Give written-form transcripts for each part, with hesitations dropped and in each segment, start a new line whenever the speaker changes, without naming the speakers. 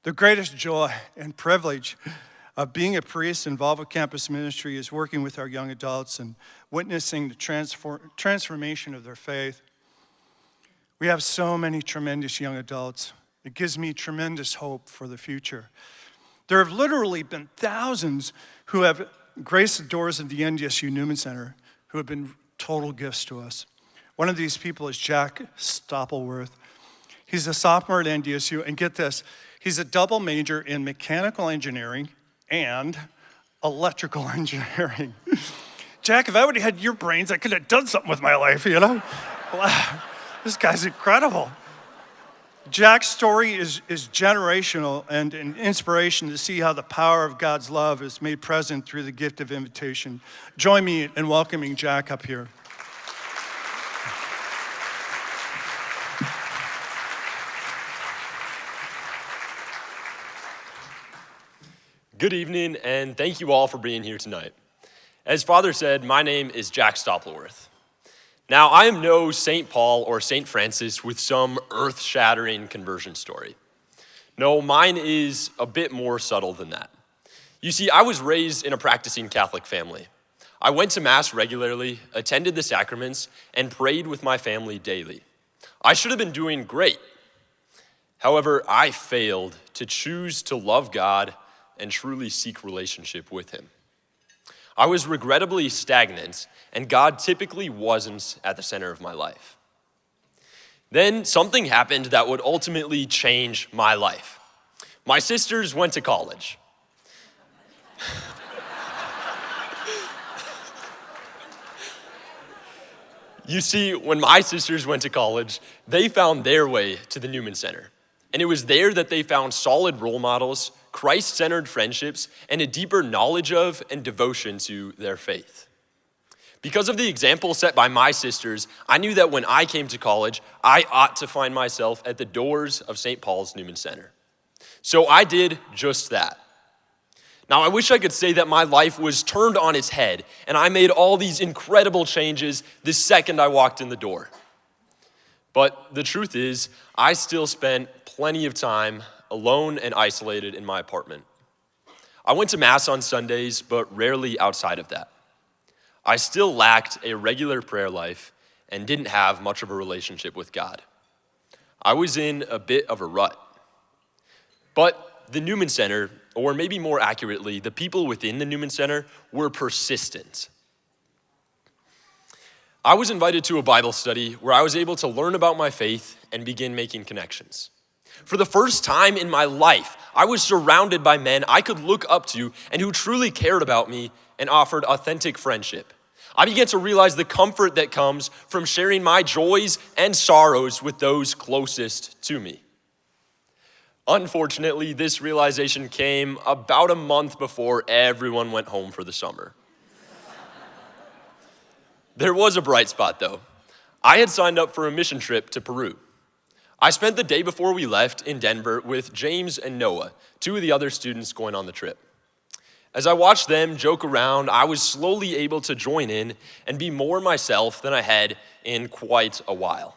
The greatest joy and privilege of being a priest involved with campus ministry is working with our young adults and witnessing the transformation of their faith. We have so many tremendous young adults. It gives me tremendous hope for the future. There have literally been thousands who have graced the doors of the NDSU Newman Center who have been total gifts to us. One of these people is Jack Stoppleworth. He's a sophomore at NDSU, and get this, he's a double major in mechanical engineering and electrical engineering. Jack, if I would have had your brains, I could have done something with my life, you know? Wow, this guy's incredible. Jack's story is generational and an inspiration to see how the power of God's love is made present through the gift of invitation. Join me in welcoming Jack up here.
Good evening, and thank you all for being here tonight. As Father said, my name is Jack Stoppleworth. Now, I am no St. Paul or St. Francis with some earth-shattering conversion story. No, mine is a bit more subtle than that. You see, I was raised in a practicing Catholic family. I went to Mass regularly, attended the sacraments, and prayed with my family daily. I should have been doing great. However, I failed to choose to love God and truly seek relationship with him. I was regrettably stagnant, and God typically wasn't at the center of my life. Then something happened that would ultimately change my life. My sisters went to college. You see, when my sisters went to college, they found their way to the Newman Center. And it was there that they found solid role models, Christ-centered friendships, and a deeper knowledge of and devotion to their faith. Because of the example set by my sisters, I knew that when I came to college, I ought to find myself at the doors of St. Paul's Newman Center. So I did just that. Now, I wish I could say that my life was turned on its head, and I made all these incredible changes the second I walked in the door. But the truth is, I still spent plenty of time alone and isolated in my apartment. I went to Mass on Sundays, but rarely outside of that. I still lacked a regular prayer life and didn't have much of a relationship with God. I was in a bit of a rut. But the Newman Center, or maybe more accurately, the people within the Newman Center, were persistent. I was invited to a Bible study where I was able to learn about my faith and begin making connections. For the first time in my life, I was surrounded by men I could look up to and who truly cared about me and offered authentic friendship. I began to realize the comfort that comes from sharing my joys and sorrows with those closest to me. Unfortunately, this realization came about a month before everyone went home for the summer. There was a bright spot, though. I had signed up for a mission trip to Peru. I spent the day before we left in Denver with James and Noah, two of the other students going on the trip. As I watched them joke around, I was slowly able to join in and be more myself than I had in quite a while.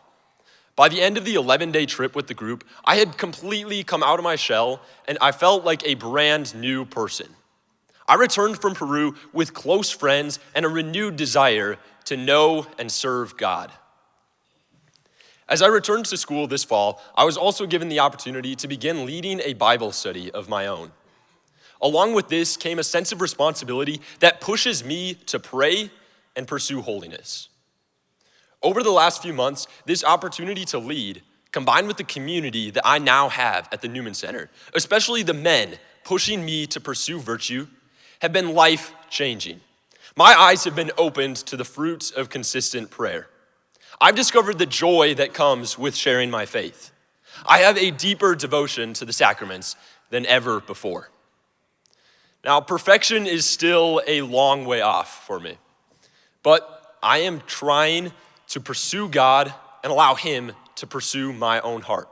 By the end of the 11-day trip with the group, I had completely come out of my shell, and I felt like a brand new person. I returned from Peru with close friends and a renewed desire to know and serve God. As I returned to school this fall, I was also given the opportunity to begin leading a Bible study of my own. Along with this came a sense of responsibility that pushes me to pray and pursue holiness. Over the last few months, this opportunity to lead, combined with the community that I now have at the Newman Center, especially the men pushing me to pursue virtue, have been life-changing. My eyes have been opened to the fruits of consistent prayer. I've discovered the joy that comes with sharing my faith. I have a deeper devotion to the sacraments than ever before. Now, perfection is still a long way off for me, but I am trying to pursue God and allow him to pursue my own heart.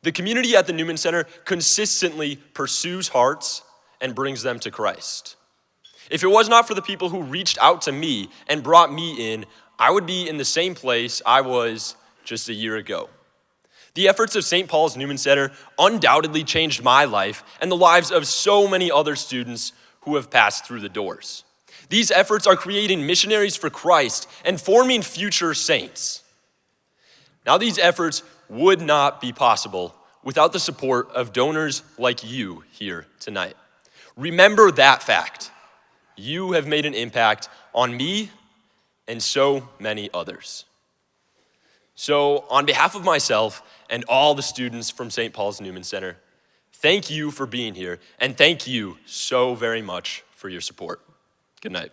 The community at the Newman Center consistently pursues hearts and brings them to Christ. If it was not for the people who reached out to me and brought me in, I would be in the same place I was just a year ago. The efforts of St. Paul's Newman Center undoubtedly changed my life and the lives of so many other students who have passed through the doors. These efforts are creating missionaries for Christ and forming future saints. Now, these efforts would not be possible without the support of donors like you here tonight. Remember that fact. You have made an impact on me and so many others. So, on behalf of myself and all the students from St. Paul's Newman Center, thank you for being here, and thank you so very much for your support. Good night.